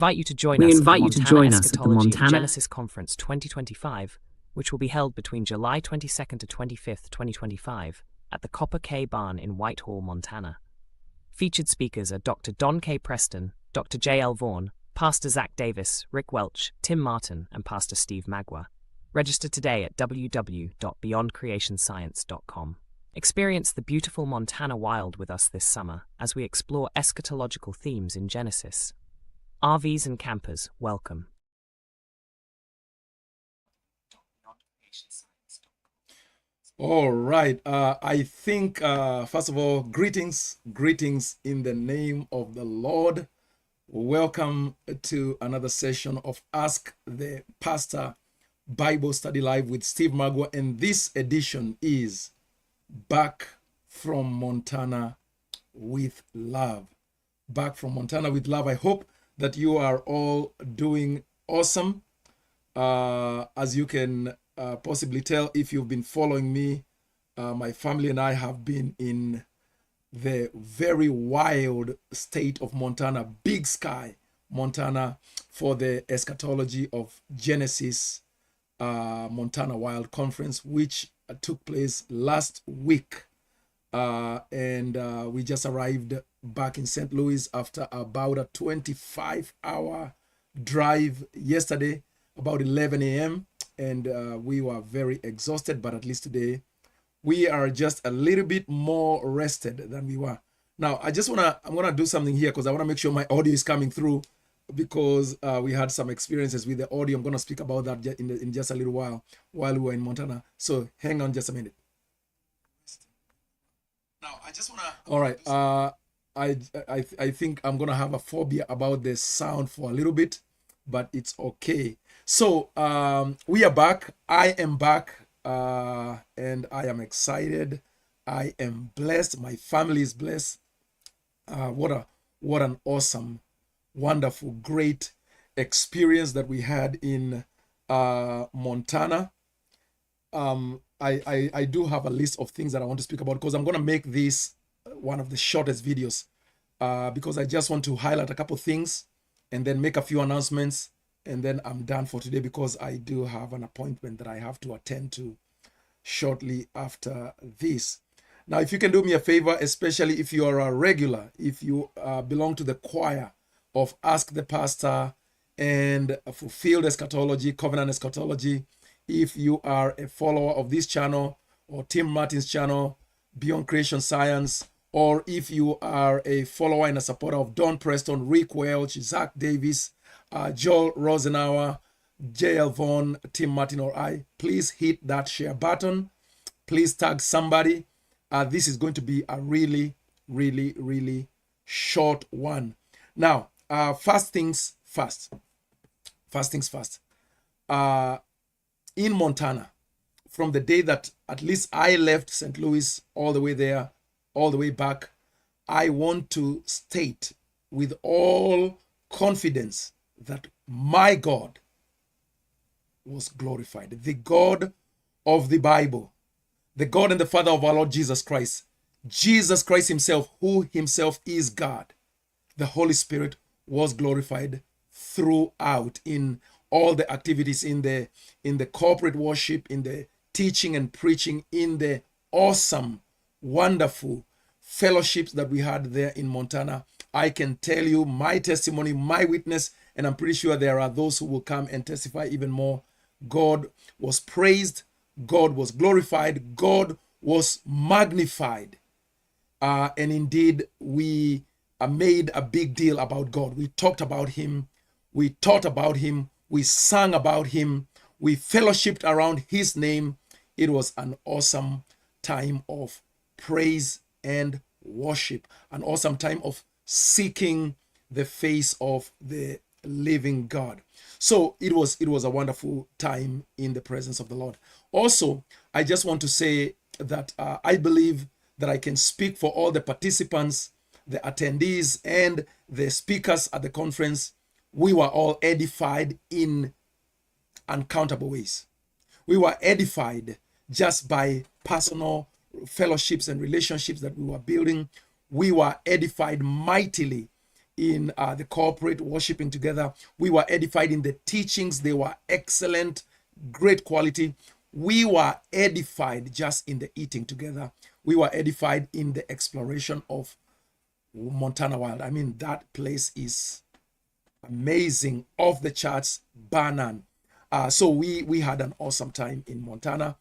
invite you to join We us invite at you the to Montana join us at the Eschatology and Montana Genesis Conference 2025, which will be held between July 22nd to 25th, 2025, at the Copper K Barn in Whitehall, Montana. Featured speakers are Dr. Don K. Preston, Dr. J.L. Vaughan, Pastor Zach Davis, Rick Welch, Tim Martin, and Pastor Steve Magua. Register today at www.beyondcreationscience.com. Experience the beautiful Montana wild with us this summer as we explore eschatological themes in Genesis. RVs and campers, welcome. All right. I think, first of all, greetings in the name of the Lord. Welcome to another session of Ask the Pastor Bible Study Live with Steve Magua. And this edition is Back from Montana with Love. Back from Montana with Love. I hope that you are all doing awesome. As you can possibly tell if you've been following me, my family and I have been in the very wild state of Montana, Big Sky, Montana, for the Eschatology of Genesis Montana Wild Conference, which took place last week. And we just arrived back in St. Louis after about a 25-hour drive yesterday, about 11 a.m. And we were very exhausted, but at least today we are just a little bit more rested than we were. Now, I'm gonna do something here because I want to make sure my audio is coming through, because we had some experiences with the audio. I'm gonna speak about that in just a little while we were in Montana. So hang on just a minute. Now, all right. I think I'm gonna have a phobia about the sound for a little bit, but it's okay. So we are back. I am back, and I am excited. I am blessed. My family is blessed. What an awesome, wonderful, great experience that we had in Montana. I do have a list of things that I want to speak about, because I'm going to make this one of the shortest videos, because I just want to highlight a couple things and then make a few announcements, and then I'm done for today, because I do have an appointment that I have to attend to shortly after this. Now, if you can do me a favor, especially if you are a regular, if you belong to the choir of Ask the Pastor and Fulfilled Eschatology, Covenant Eschatology, if you are a follower of this channel or Tim Martin's channel, Beyond Creation Science, or if you are a follower and a supporter of Don Preston, Rick Welch, Zach Davis, Joel Rosenauer, J.L. Vaughan, Tim Martin, or I, please hit that share button. Please tag somebody. This is going to be a really, really, really short one. Now, first things first. In Montana, from the day that at least I left St. Louis all the way there, all the way back, I want to state with all confidence that my God was glorified. The God of the Bible, the God and the Father of our Lord Jesus Christ himself, who himself is God, the Holy Spirit was glorified throughout in all the activities, in the corporate worship, in the teaching and preaching, in the awesome, wonderful fellowships that we had there in Montana. I can tell you my testimony, my witness, and I'm pretty sure there are those who will come and testify even more. God was praised, God was glorified, God was magnified. And indeed, we made a big deal about God. We talked about him, we taught about him, we sang about him, we fellowshipped around his name. It was an awesome time of praise and worship, an awesome time of seeking the face of the living God. So it was a wonderful time in the presence of the Lord. Also, I just want to say that I believe that I can speak for all the participants, the attendees, and the speakers at the conference. We were all edified in uncountable ways. We were edified just by personal fellowships and relationships that we were building. We were edified mightily in the corporate, worshiping together. We were edified in the teachings. They were excellent, great quality. We were edified just in the eating together. We were edified in the exploration of Montana Wild. I mean, that place is amazing, off the charts, banan. So we had an awesome time in Montana.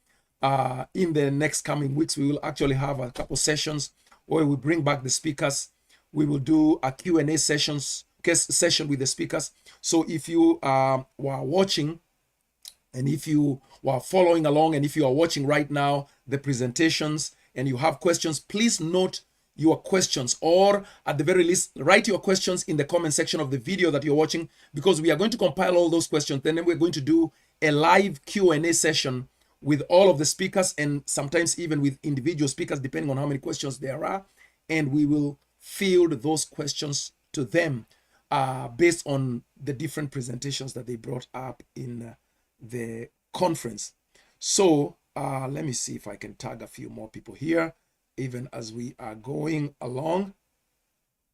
In the next coming weeks, we will actually have a couple sessions where we bring back the speakers. We will do a Q&A session with the speakers. So if you were watching, and if you were following along, and if you are watching right now the presentations and you have questions, please note your questions, or at the very least, write your questions in the comment section of the video that you're watching, because we are going to compile all those questions. Then we're going to do a live Q&A session with all of the speakers, and sometimes even with individual speakers, depending on how many questions there are. And we will field those questions to them based on the different presentations that they brought up in the conference. So let me see if I can tag a few more people here, even as we are going along.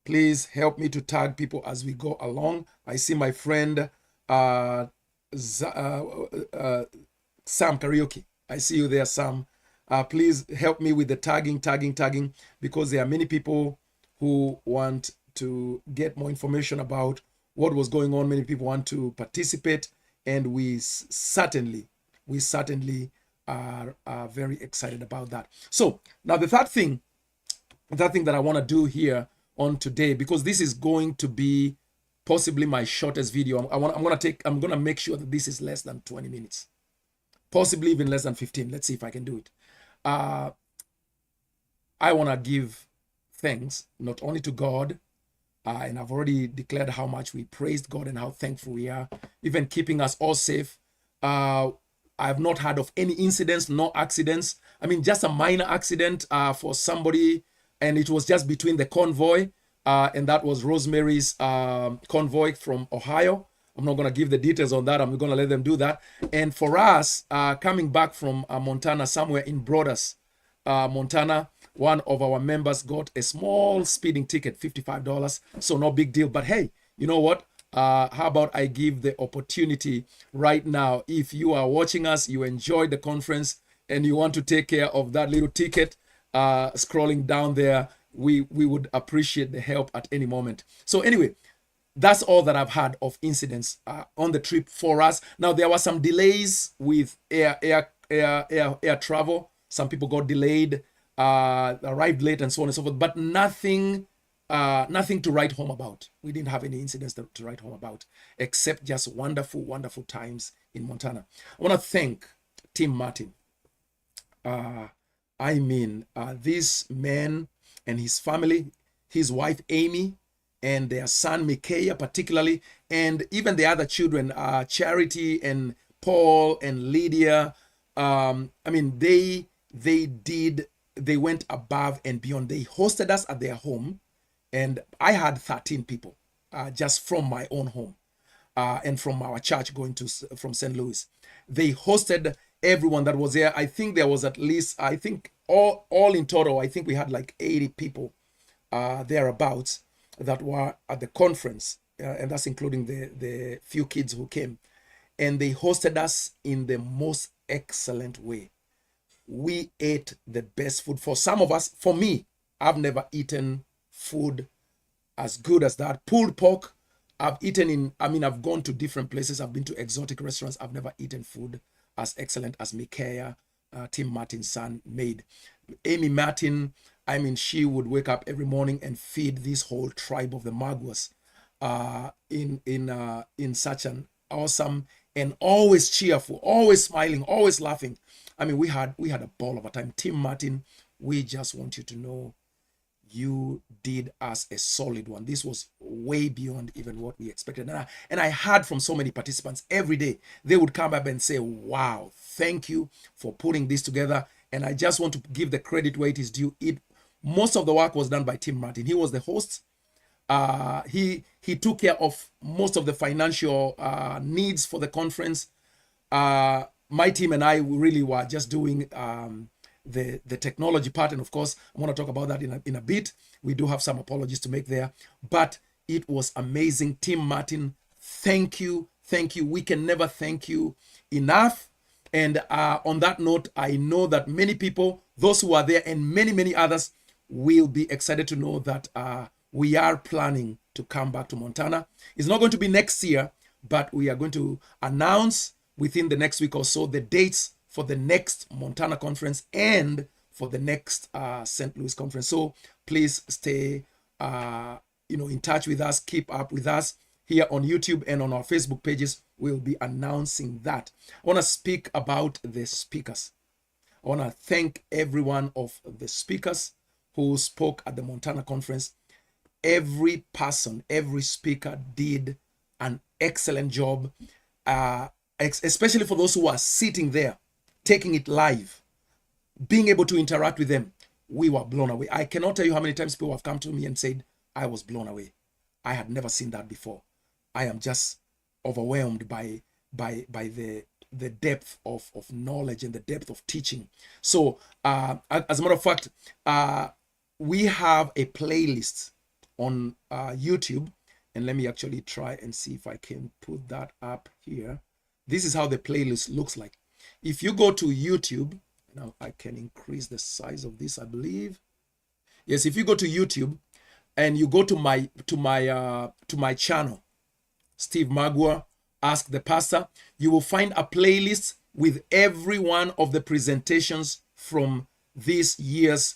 Please help me to tag people as we go along. I see my friend Sam Karaoke. I see you there, Sam. Please help me with the tagging, because there are many people who want to get more information about what was going on. Many people want to participate, and we certainly are very excited about that. So now the third thing that I want to do here on today, because this is going to be possibly my shortest video. I'm going to make sure that this is less than 20 minutes, possibly even less than 15. Let's see if I can do it. I want to give thanks not only to God, and I've already declared how much we praised God and how thankful we are, even keeping us all safe. I have not heard of any incidents, no accidents. I mean, just a minor accident for somebody, and it was just between the convoy, and that was Rosemary's convoy from Ohio. I'm not going to give the details on that. I'm going to let them do that. And for us, coming back from Montana, somewhere in Brodus, Montana, one of our members got a small speeding ticket, $55. So no big deal. But hey, you know what? How about I give the opportunity right now? If you are watching us, you enjoyed the conference, and you want to take care of that little ticket, scrolling down there, we would appreciate the help at any moment. So anyway, that's all that I've had of incidents on the trip for us. Now, there were some delays with air travel. Some people got delayed, arrived late, and so on and so forth, but nothing to write home about. We didn't have any incidents to write home about, except just wonderful, wonderful times in Montana. I want to thank Tim Martin. This man and his family, his wife Amy, and their son Micaiah particularly, and even the other children, Charity and Paul and Lydia. They went above and beyond. They hosted us at their home, and I had 13 people just from my own home and from our church from St. Louis. They hosted everyone that was there. I think there was at least, all in total, I think we had like 80 people thereabouts that were at the conference, and that's including the few kids who came. And they hosted us in the most excellent way. We ate the best food. For some of us, for me, I've never eaten food as good as that. Pulled pork, I've gone to different places. I've been to exotic restaurants. I've never eaten food as excellent as Micaiah, Tim Martin's son, made. Amy Martin, she would wake up every morning and feed this whole tribe of the Maguas in such an awesome and always cheerful, always smiling, always laughing. We had a ball of a time. Tim Martin, we just want you to know you did us a solid one. This was way beyond even what we expected. And I heard from so many participants every day. They would come up and say, wow, thank you for putting this together. And I just want to give the credit where it is due. Most of the work was done by Tim Martin. He was the host. He took care of most of the financial needs for the conference. My team and I really were just doing the technology part, and of course I'm going to talk about that in a bit. We do have some apologies to make there, but It was amazing. Tim Martin, thank you. Thank you. We can never thank you enough. And on that note, I know that many people, those who are there and many, many others will be excited to know that we are planning to come back to Montana. It's not going to be next year, but we are going to announce within the next week or so the dates for the next Montana conference and for the next St. Louis conference. So please stay in touch with us, keep up with us here on YouTube and on our Facebook pages. We'll be announcing that. I want to speak about the speakers. I want to thank every one of the speakers who spoke at the Montana conference. Every person, every speaker did an excellent job, especially for those who are sitting there, taking it live, being able to interact with them. We were blown away. I cannot tell you how many times people have come to me and said, I was blown away. I had never seen that before. I am just overwhelmed by the depth of knowledge and the depth of teaching. So as a matter of fact, we have a playlist on YouTube, and let me actually try and see if I can put that up here. This is how the playlist looks like. If you go to YouTube, now I can increase the size of this, I believe. Yes, if you go to YouTube and you go to my channel, Steve Magua, Ask the Pastor, you will find a playlist with every one of the presentations from this year's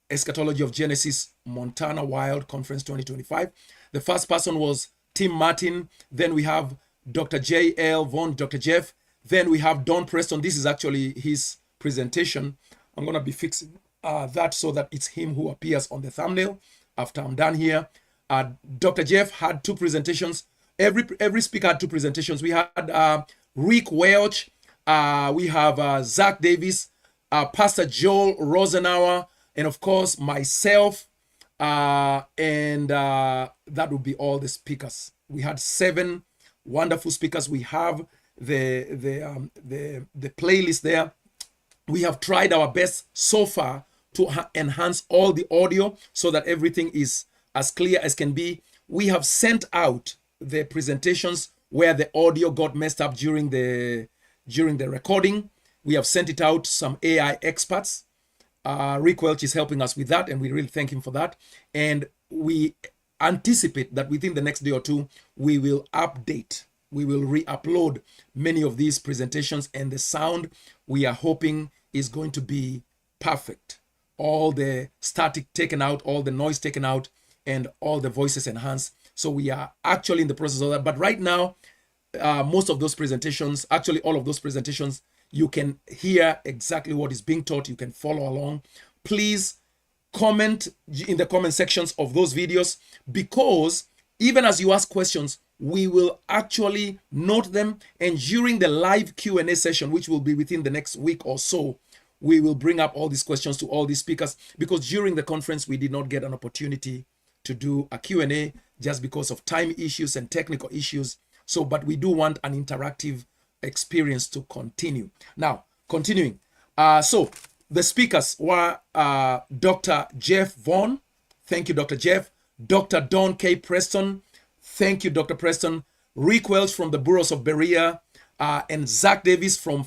Eschatology of Genesis Montana Wild Conference 2025. The first person was Tim Martin. Then we have Dr. J.L. Vaughn, Dr. Jeff. Then we have Don Preston. This is actually his presentation. I'm going to be fixing that so that it's him who appears on the thumbnail after I'm done here. Dr. Jeff had two presentations. Every speaker had two presentations. We had Rick Welch. We have Zach Davis, Pastor Joel Rosenauer, and of course myself. And that would be all the speakers. We had 7 wonderful speakers. We have the playlist there. We have tried our best so far to enhance all the audio so that everything is as clear as can be. We have sent out the presentations where the audio got messed up during the recording. We have sent it out to some AI experts. Rick Welch is helping us with that, and we really thank him for that. And we anticipate that within the next day or two, we will update. We will re-upload many of these presentations, and the sound we are hoping is going to be perfect. All the static taken out, all the noise taken out, and all the voices enhanced. So we are actually in the process of that. But right now, most of those presentations, actually all of those presentations, you can hear exactly what is being taught. You can follow along. Please comment in the comment sections of those videos, because even as you ask questions, we will actually note them. And during the live Q&A session, which will be within the next week or so, we will bring up all these questions to all these speakers, because during the conference, we did not get an opportunity to do a Q&A just because of time issues and technical issues. So, but we do want an interactive experience to continue. Now, continuing. So the speakers were Dr. Jeff Vaughn. Thank you, Dr. Jeff. Dr. Don K. Preston. Thank you, Dr. Preston. Rick Welch from the Burros of Berea, and Zach Davis from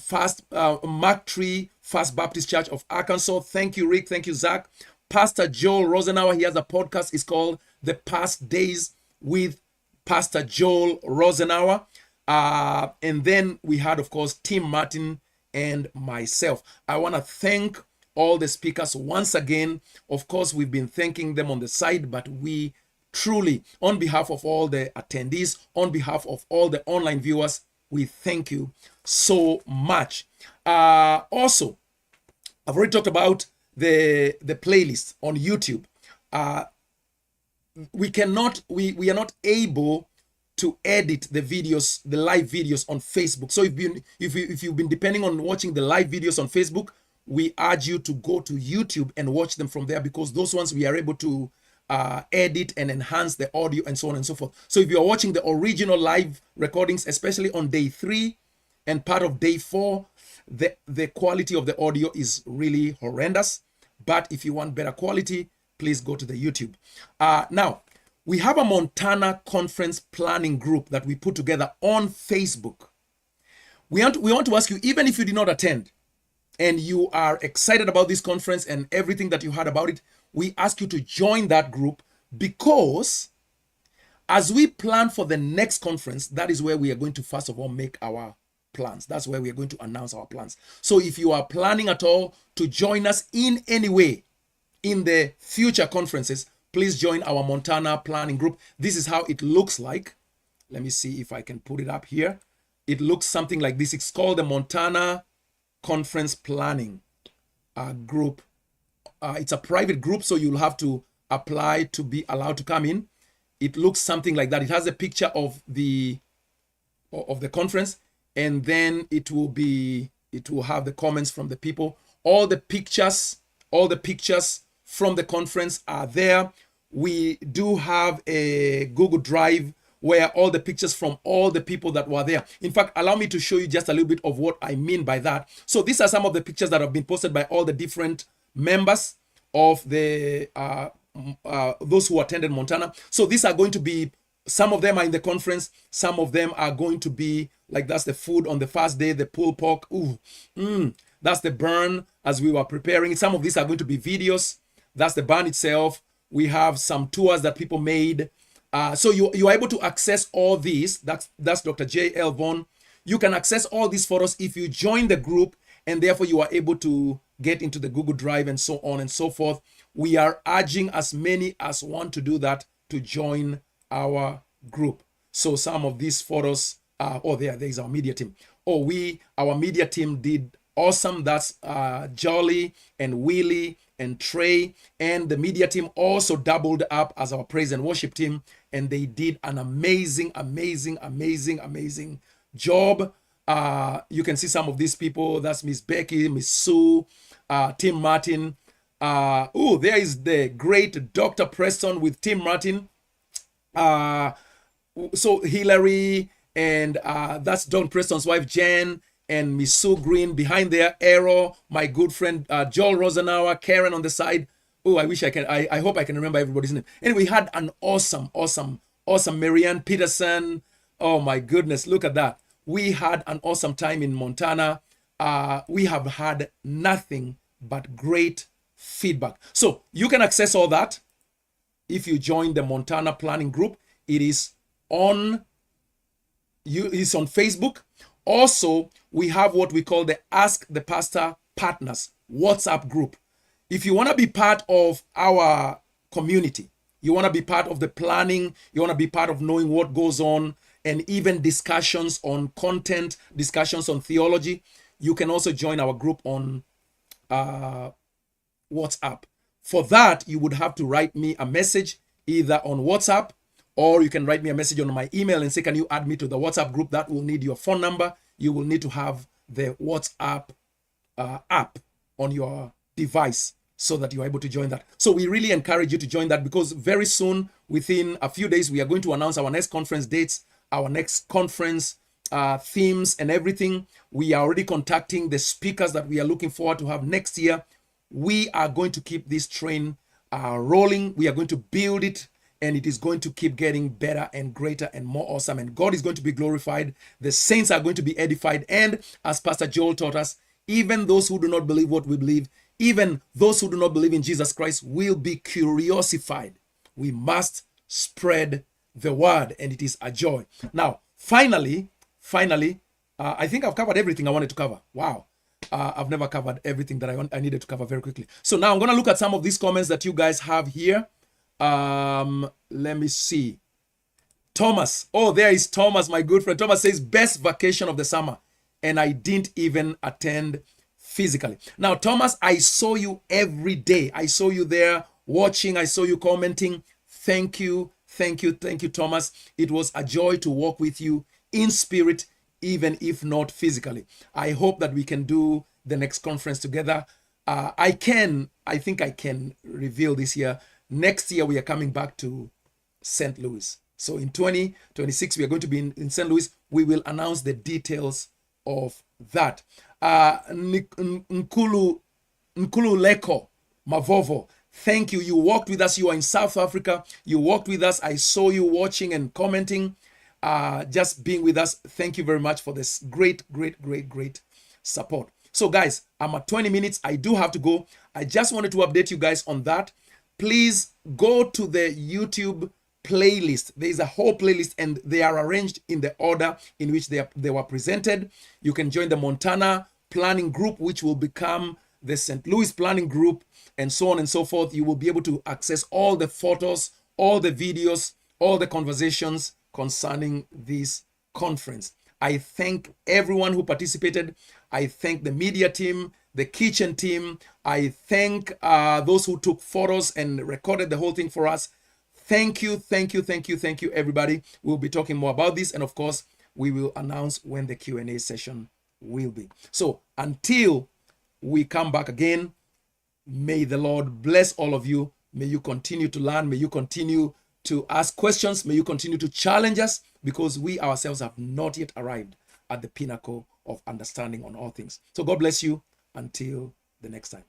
Mark Tree First Baptist Church of Arkansas. Thank you, Rick. Thank you, Zach. Pastor Joel Rosenauer, he has a podcast. It's called The Past Days with Pastor Joel Rosenauer. And then we had, of course, Tim Martin and myself. I want to thank all the speakers once again. Of course, we've been thanking them on the side, but we truly, on behalf of all the attendees, on behalf of all the online viewers, we thank you so much. Also, I've already talked about the playlist on YouTube. We are not able to edit the videos, the live videos on Facebook. So if you've been depending on watching the live videos on Facebook, we urge you to go to YouTube and watch them from there, because those ones we are able to edit and enhance the audio and so on and so forth. So if you are watching the original live recordings, especially on day 3 and part of day 4, the quality of the audio is really horrendous. But if you want better quality, please go to the YouTube. Now, We have a Montana conference planning group that we put together on Facebook. We want to ask you, even if you did not attend and you are excited about this conference and everything that you heard about it, we ask you to join that group, because as we plan for the next conference, that is where we are going to first of all make our plans. That's where we are going to announce our plans. So if you are planning at all to join us in any way in the future conferences, please join our Montana planning group. This is how it looks like. Let me see if I can put it up here. It looks something like this. It's called the Montana Conference Planning group. It's a private group, so you'll have to apply to be allowed to come in. It looks something like that. It has a picture of the conference, and then it will have the comments from the people. All the pictures from the conference are there. We do have a Google Drive where all the pictures from all the people that were there. In fact, allow me to show you just a little bit of what I mean by that. So these are some of the pictures that have been posted by all the different members of the those who attended Montana. So these are going to be, some of them are in the conference, some of them are going to be like, that's the food on the first day, the pulled pork. That's the burn as we were preparing. Some of these are going to be videos. That's the burn itself. We have some tours that people made. So you are able to access all these. That's Dr. J.L. Vaughn. You can access all these photos if you join the group, and therefore you are able to get into the Google Drive and so on and so forth. We are urging as many as want to do that to join our group. So some of these photos, there is our media team. Our media team did awesome. That's Jolly and Willie and Trey, and the media team also doubled up as our praise and worship team, and they did an amazing job. You can see some of these people. That's Miss Becky, Miss Sue, Tim Martin. There is the great Dr. Preston with Tim Martin. So Hillary, and that's Don Preston's wife, Jen, and Miss Sue Green behind there, Arrow, my good friend Joel Rosenauer, Karen on the side. I hope I can remember everybody's name. Anyway, we had an awesome Marianne Peterson. Oh my goodness, look at that. We had an awesome time in Montana. We have had nothing but great feedback. So you can access all that if you join the Montana Planning Group. It's on Facebook. Also, we have what we call the Ask the Pastor Partners WhatsApp group. If you want to be part of our community, you want to be part of the planning, you want to be part of knowing what goes on, and even discussions on content, discussions on theology, you can also join our group on WhatsApp. For that, you would have to write me a message either on WhatsApp, or you can write me a message on my email and say, can you add me to the WhatsApp group? That will need your phone number. You will need to have the WhatsApp app on your device so that you're able to join that. So we really encourage you to join that, because very soon, within a few days, we are going to announce our next conference dates, our next conference themes and everything. We are already contacting the speakers that we are looking forward to have next year. We are going to keep this train rolling. We are going to build it, and it is going to keep getting better and greater and more awesome. And God is going to be glorified. The saints are going to be edified. And as Pastor Joel taught us, even those who do not believe what we believe, even those who do not believe in Jesus Christ, will be curiosified. We must spread the word, and it is a joy. Now, finally, I think I've covered everything I wanted to cover. Wow. I've never covered everything that I needed to cover very quickly. So now I'm going to look at some of these comments that you guys have here. Let me see. Thomas. Oh, there is Thomas, my good friend. Thomas says, best vacation of the summer. And I didn't even attend physically. Now, Thomas, I saw you every day. I saw you there watching. I saw you commenting. Thank you, Thomas. It was a joy to walk with you in spirit, even if not physically. I hope that we can do the next conference together. I think I can reveal this year. Next year, we are coming back to St. Louis. So in 2026, we are going to be in St. Louis. We will announce the details of that. Nkulu Leko Mavovo, Thank you. You walked with us. You are in South Africa. You walked with us. I saw you watching and commenting, just being with us. Thank you very much for this great support. So guys, I'm at 20 minutes. I do have to go. I just wanted to update you guys on that. Please go to the YouTube playlist. There is a whole playlist and they are arranged in the order in which they were presented. You can join the Montana planning group, which will become the St. Louis planning group, and so on and so forth. You will be able to access all the photos, all the videos, all the conversations concerning this conference. I thank everyone who participated. I thank the media team, the kitchen team. I thank those who took photos and recorded the whole thing for us. Thank you, everybody. We'll be talking more about this, and of course, we will announce when the Q&A session will be. So until we come back again, may the Lord bless all of you. May you continue to learn. May you continue to ask questions. May you continue to challenge us, because we ourselves have not yet arrived at the pinnacle of understanding on all things. So God bless you until the next time.